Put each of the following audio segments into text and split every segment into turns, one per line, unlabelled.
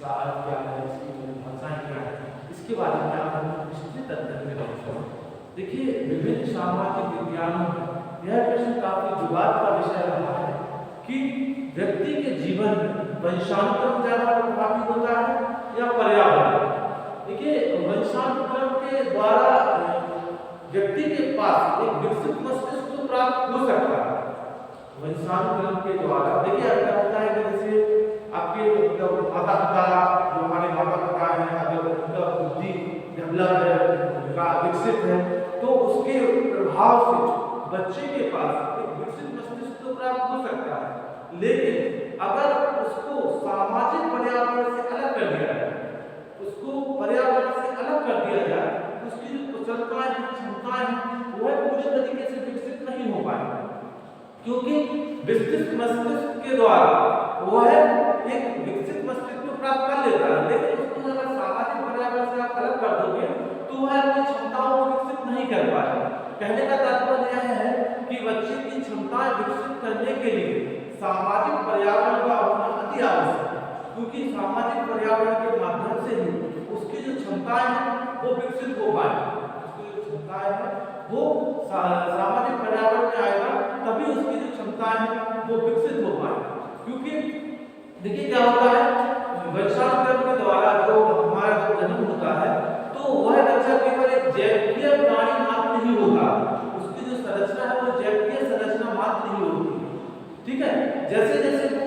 इसका अर्थ क्या है, इसकी भाषाएं क्या है, इसके बारे में आप हम विस्तृत अध्ययन करेंगे। देखिए, विभिन्न सामाजिक विज्ञानों में यह प्रश्न काफी विवाद का विषय रहा है कि व्यक्ति के जीवन में वंशानुक्रम ज्यादा प्रभावी होता है या पर्यावरण। देखिए, वंशानुक्रम के द्वारा व्यक्ति के पास एक विकसित मस्तिष्क तो प्राप्त हो सकता है। वंशानुक्रम के द्वारा देखिए क्या होता है कि जैसे आपके माता पिता, जो हमारे माता पिता हैं, अगर उनका बुद्धि डेवलप है, विकसित है, तो उसके प्रभाव से बच्चे के पास एक विकसित मस्तिष्क तो प्राप्त हो सकता है। लेकिन अगर उसको सामाजिक पर्यावरण से अलग कर दिया जाए, उसको पर्यावरण से अलग कर दिया जाए, उसकी जो कुशलताएं, क्षमताएं हैं, वह पूरी तरीके से विकसित नहीं हो पाएंगी, क्योंकि विकसित मस्तिष्क के द्वारा वह एक विकसित मस्तिष्क को प्राप्त कर लेता है। लेकिन उसको अगर सामाजिक पर्यावरण से आप अलग कर दोगे तो वह अपनी क्षमताओं को विकसित नहीं कर पाएगा। कहने का तात्पर्य यह है कि बच्चे की क्षमताएं विकसित करने के लिए सामाजिक पर्यावरण का होना अति आवश्यक है, क्योंकि सामाजिक पर्यावरण के माध्यम से ही उसकी जो क्षमताएं हैं वो विकसित हो पाएगी। उसकी जो क्षमताएं हैं वो सामाजिक पर्यावरण में आएगा, तभी उसकी जो क्षमताएं हैं वो विकसित हो पाएगी। क्योंकि देखिए क्या होता है, वंशानुक्रम के द्वारा जो हमारा जन्म होता है, तो वह बच्चा केवल एक जैविकीय प्राणी मात्र नहीं होता, उसकी जो संरचना है वो जैविकीय संरचना मात्र नहीं होती। ठीक है, जैसे जैसे वो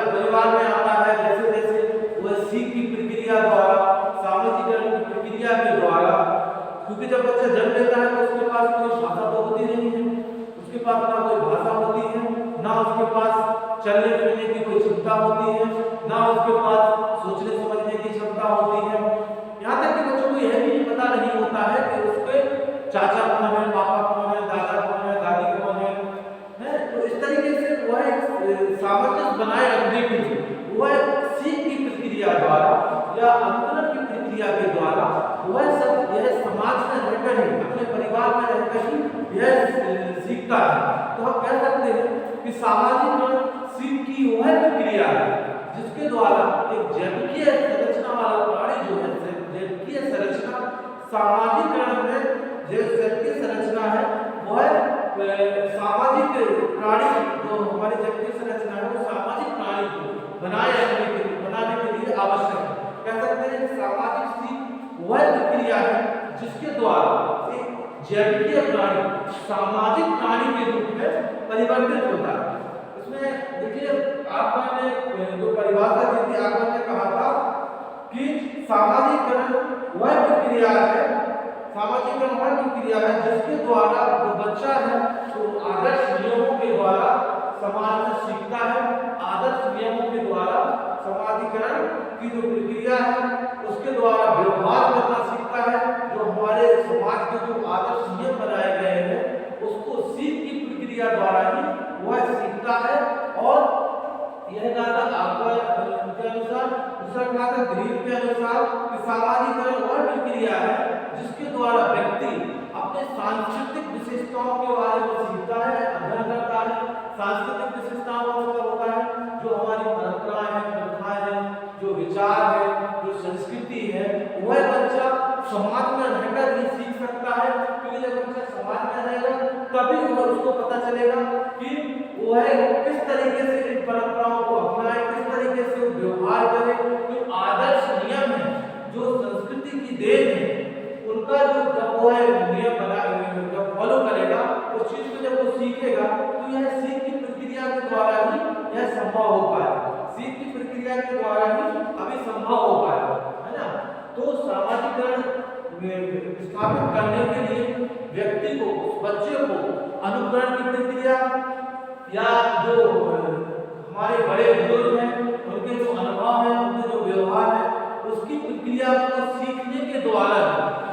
परिवार में आता है, जैसे जैसे वह सीख की प्रक्रिया द्वारा, सामाजिकरण की प्रक्रिया के द्वारा, क्योंकि जब बच्चा जन्म लेता है तो उसके पास कोई भाषा तो होती नहीं है, उसके पास ना कोई भाषा होती है, ना उसके पास चलने फिरने की कोई क्षमता होती है, ना उसके पास सोचने समझने की क्षमता होती है। यहाँ तक कि बच्चों को यह भी पता नहीं होता है कि उसके चाचा कौन है, पापा कौन है, दादा कौन है, दादी कौन है। तो इस तरीके से वह सामंजस्य बनाए रखने के लिए वह सीख की प्रक्रिया द्वारा या अंतरण की प्रक्रिया के द्वारा वह सब यह समाज में रहकर ही, अपने परिवार में रहकर ही यह सीखता है। तो हम कह सकते हैं कि सामाजिक सीख की वह प्रक्रिया है जिसके द्वारा एक जैविकीय संरचना वाला प्राणी जो है, जैविकीय संरचना सामाजिकरण में जो जैविकीय संरचना है वह सामाजिक प्राणी, जो हमारी जैविकीय संरचना है वो सामाजिक प्राणी को बनाने के लिए आवश्यक है। कह सकते हैं कि सामाजिक सीख वह प्रक्रिया है जिसके द्वारा एक जैविकीय प्राणी सामाजिक प्राणी के रूप में परिवर्तित होता है। इसमें देखिए आपने जो परिभाषा दी थी, आपने कहा था कि सामाजिकरण वह प्रक्रिया है, सामाजिकरण वह प्रक्रिया है जिसके द्वारा जो बच्चा है तो आदर्श नियमों के द्वारा समाज में सीखता है। आदर्श नियमों के द्वारा समाजीकरण की जो प्रक्रिया है उसके द्वारा व्यवहार करना सीखता है। जो हमारे समाज के जो आदर्श नियम बनाए गए हैं उसको सीख की प्रक्रिया द्वारा ही वह सीखता है। और यह कहा था आपका के अनुसार, दूसरा कहा था ग्रीन के अनुसार कि सामाजिकरण वह प्रक्रिया है जिसके द्वारा व्यक्ति अपने सांस्कृतिक विशेषताओं के बारे में सीखता है, अध्ययन करता है। सांस्कृतिक विशेषताओं का मतलब होता है जो हमारी परंपराएं हैं, प्रथाएं हैं, जो विचार है, जो संस्कृति है, वह बच्चा समाज में रहकर ही सीख सकता है। क्योंकि जब बच्चा समाज में रहेगा तभी उसको पता चलेगा कि वह किस तरीके से इन परंपराओं को अपनाए, किस तरीके से व्यवहार करे। जो आदर्श नियम है, जो संस्कृति की देन है, उनका जो जब वह नियम जब फॉलो करेगा, उस चीज को जब वो सीखेगा तो यह सीख की प्रक्रिया के द्वारा ही यह संभव हो पाएगा। सीख की प्रक्रिया के द्वारा ही अभी संभव हो पाएगा, है ना। तो सामाजिकरण स्थापित करने के लिए व्यक्ति को, बच्चे को अनुकरण की प्रक्रिया या जो हमारे बड़े बुजुर्ग हैं उनके जो अनुभव है, उनके जो व्यवहार है, उसकी प्रक्रिया को सीखने के द्वारा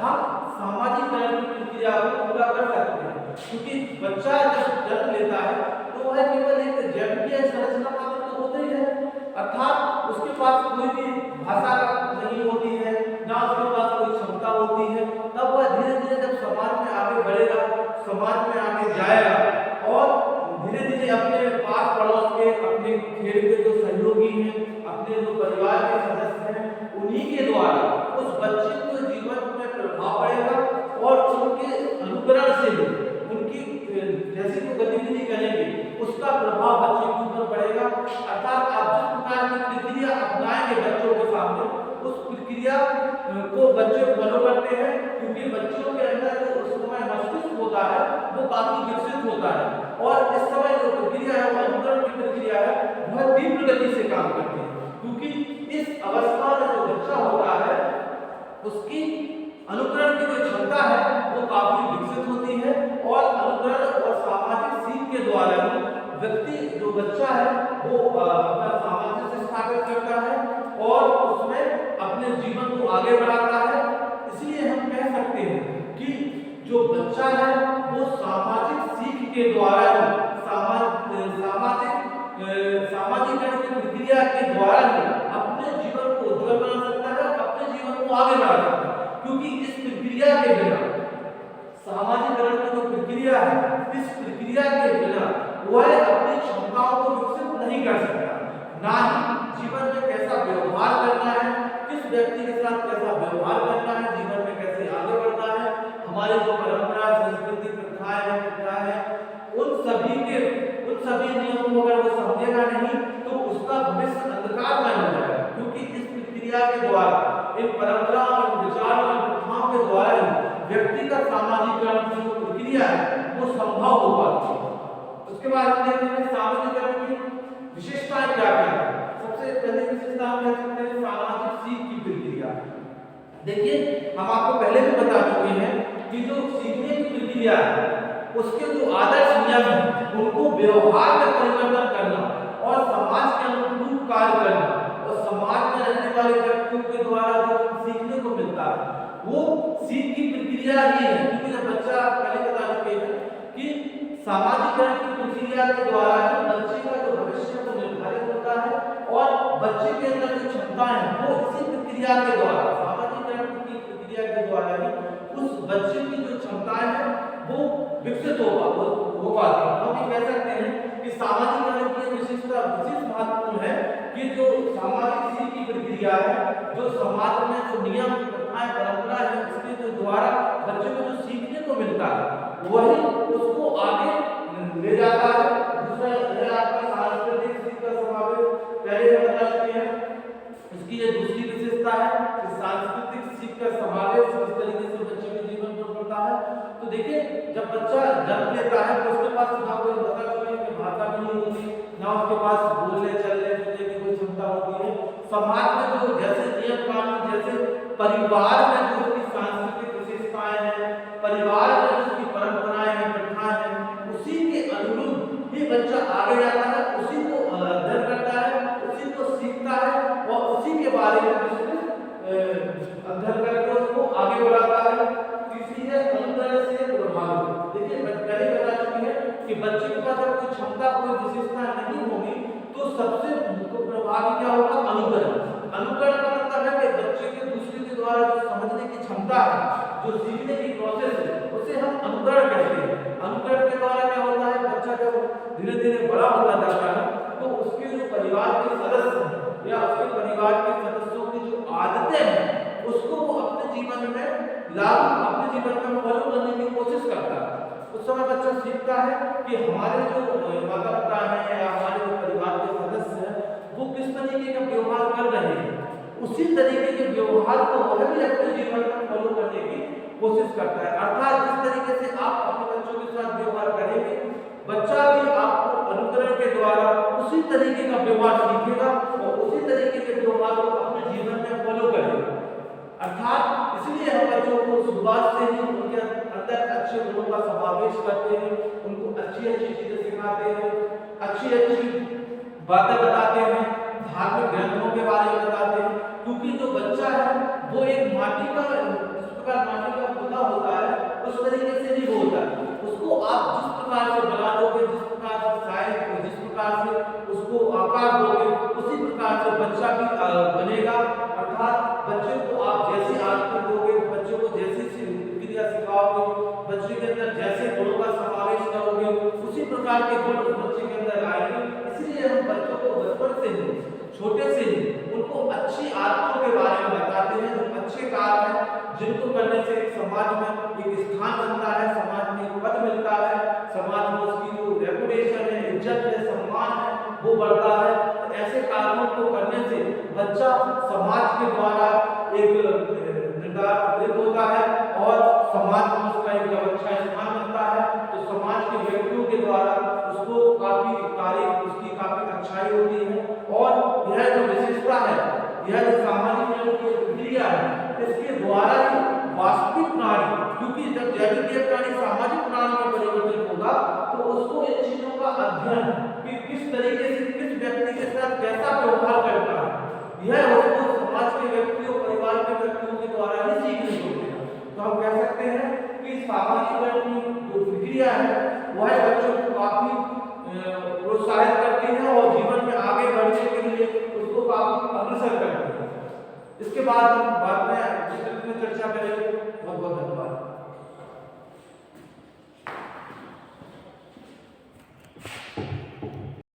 हम सामाजिकरण की प्रक्रिया को पूरा कर सकते हैं। क्योंकि बच्चा जब जन्म लेता है तो वह केवल एक जैविकीय संरचना मात्र तो होता ही है, अर्थात उसके पास कोई भी भाषा नहीं होती है, ना उसके पास कोई क्षमता होती है। तब वह धीरे धीरे जब समाज में आगे बढ़ेगा, समाज में आगे जाएगा और धीरे धीरे अपने पास पड़ोस के, अपने खेल के जो सहयोगी हैं, अपने जो परिवार के उस प्रक्रिया को बच्चे फॉलो करते हैं, क्योंकि बच्चों के अंदर जो उस समय मस्तिष्क होता है वो काफी विकसित होता है, और इस समय जो प्रक्रिया है वो अनुकरण की प्रक्रिया है बहुत तीव्र गति से काम करती है, क्योंकि इस अवस्था में जो बच्चा होता है उसकी अनुकरण की जो क्षमता है वो काफी विकसित होती है, और अनुकरण और सामाजिक सीख के द्वारा ही व्यक्ति जो बच्चा है वो अपना सामर्थ्य स्थापित करता है और उसमें अपने जीवन को आगे बढ़ाता है। इसलिए हम कह सकते हैं कि जो बच्चा है वो सामाजिक सीख के द्वारा ही सामाजिकरण की प्रक्रिया के द्वारा ही अपने जीवन को उज्जवल बना सकता है, अपने जीवन को आगे बढ़ा सकता है, क्योंकि इस प्रक्रिया के बिना सामाजिकरण की जो प्रक्रिया है इस प्रक्रिया के बिना वह अपनी क्षमताओं को विकसित नहीं कर सकता, ना ही जीवन में कैसा व्यवहार करना है, किस व्यक्ति के साथ कैसा व्यवहार करना है, जीवन में कैसे आगे बढ़ना है, हमारी जो परंपरा संस्कृति प्रथाएं हैं उन सभी नियमों को अगर वो समझेगा नहीं तो उसका भविष्य अंधकारमय हो जाएगा, क्योंकि इस प्रक्रिया के द्वारा इन परंपराओं इन विचारों इन प्रथाओं के द्वारा ही व्यक्ति का सामाजिकरण की जो प्रक्रिया है वो संभव हो पाती है। उसके बाद हम देखेंगे सामाजिकरण की विशेषताएं क्या क्या है। सबसे पहली विशेषता हम कह सकते हैं सामाजिक सीख की प्रक्रिया। देखिए हम आपको पहले भी बता चुके हैं कि जो सीखने की प्रक्रिया है उसके जो आदर्श नियम हैं उनको व्यवहार में परिवर्तन करना और समाज के अनुरूप कार्य करना, और समाज में रहने वाले व्यक्तियों के द्वारा जो सीखने को मिलता है वो सीख की प्रक्रिया ही है, क्योंकि जब बच्चा पहले बता चुके हैं कि सामाजिकरण की प्रक्रिया के द्वारा ही बच्चे का जो भविष्य को निर्धारित होता है, और बच्चे के अंदर जो क्षमताएं हैं वो इसी प्रक्रिया के द्वारा सामाजिकरण की प्रक्रिया के द्वारा ही उस बच्चे की जो क्षमताएं हैं वो विकसित हो पाती है। हम ये कह सकते हैं कि सामाजिकरण की विशेषता विशेष महत्वपूर्ण है कि जो सामाजिक सीख की प्रक्रिया है, जो समाज में जो नियम प्रथाएं परंपरा है उसके जो द्वारा बच्चे को जो सीखने को मिलता है वही उसको आगे ले जाता है। दूसरा है आपका सांस्कृतिक सीख का समावेश, पहले हम बता चुके हैं इसकी ये दूसरी विशेषता है कि सांस्कृतिक सीख का समावेश किस तरीके से बच्चे के जीवन पर पड़ता है। तो देखिए जब बच्चा जन्म लेता है तो उसके पास ना कोई बता चुके हैं कि भाषा भी नहीं होती, ना उसके पास बोलने चलने फिरने की कोई क्षमता होती है। समाज में जो जैसे नियम कानून, जैसे परिवार में जो उसकी सांस्कृतिक विशेषताएं हैं, परिवार में उसकी परंपराएं हैं प्रथाएं हैं, उसी के अनुरूप ही बच्चा आगे जाता है, उसी को अध्ययन करता है, उसी को सीखता है और उसी के बारे में अध्ययन करके उसको आगे बढ़ाता है। तीसरी है अनुकरण से प्रभावित। देखिए पहले बता चुकी है कि बच्चे के पास कोई क्षमता कोई विशेषता नहीं होगी तो सबसे प्रभावी क्या होगा, अनुकरण। अनुकरण का मतलब है कि बच्चे के दूसरे के द्वारा जो समझने की क्षमता है, जो सीखने की प्रोसेस है उसे हम अनुकरण कहते हैं। अनुकरण के द्वारा क्या होता है, बच्चा जब धीरे धीरे बड़ा होता जाता है तो उसके जो परिवार के सदस्य हैं या उसके परिवार के सदस्यों की जो आदतें हैं उसको वो अपने जीवन में अपने जीवन में फॉलो करने की कोशिश करता है। उस समय बच्चा सीखता है कि हमारे जो माता पिता हैं या हमारे जो परिवार के सदस्य हैं वो किस तरीके का व्यवहार कर रहे हैं, उसी तरीके के व्यवहार को वह भी अपने जीवन में फॉलो करने की कोशिश करता है। अर्थात जिस तरीके से आप अपने बच्चों के साथ व्यवहार करेंगे बच्चा भी आपको अनुकरण के द्वारा उसी तरीके का व्यवहार सीखेगा और उसी तरीके के व्यवहार को अपने जीवन में फॉलो करेगा। अर्थात इसलिए हम बच्चों को शुरुआत से ही उनके अंदर अच्छे गुणों का समावेश करते हैं, उनको अच्छी अच्छी चीजें सिखाते हैं, अच्छी बातें बताते हैं, धार्मिक ग्रंथों के बारे में बताते हैं, क्योंकि जो बच्चा है वो एक माटी का जिस प्रकार माटी का पौधा होता है उस तरीके से नहीं होता। उसको आप जिस प्रकार से बना दोगे, जिस प्रकार से साइज जिस प्रकार से उसको आकार दोगे उसी प्रकार से बच्चा भी बनेगा। अर्थात बच्चे को आप जैसी आदतें दोगे, बच्चे को जैसी क्रिया सिखाओगे, बच्चे के अंदर जैसे गुणों का समावेश करोगे उसी प्रकार के गुण उस बच्चे के अंदर आएंगे। इसलिए हम बच्चों को बचपन से ही छोटे से ही उनको अच्छी आदतों के बारे में बताते हैं, जो अच्छे कार्य हैं जिनको करने से समाज में एक स्थान बनता है, समाज में एक पद मिलता है, समाज में उसकी जो रेपुटेशन है, इज्जत है, सम्मान है वो बढ़ता है। तो ऐसे कार्यों को करने से बच्चा समाज के द्वारा एक निर्धारित होता है और समाज में उसका एक अच्छा स्थान बनता है, तो समाज के व्यक्तियों के द्वारा उसको काफी तारीफ, उसकी काफी अच्छाई होती है। और यह जो विशेषता है, यह जो सामाजिक नियम की प्रक्रिया है, इसके द्वारा ही वास्तविक प्राणी, क्योंकि जब जैविक प्राणी सामाजिक प्राणी में परिवर्तित होगा तो उसको इन चीजों का अध्ययन कि किस तरीके से किस व्यक्ति के साथ कैसा व्यवहार करता है, यह उसको समाज के व्यक्तियों, परिवार के व्यक्तियों के द्वारा ही सीखने को मिलेगा। तो हम कह सकते हैं कि सामाजिक नियम की जो प्रक्रिया है वह बच्चों को काफी प्रोत्साहित करती है और जीवन में आगे बढ़ने के लिए उसको काफी अग्रसर करती है। इसके बाद हम बाद में चर्चा करेंगे। बहुत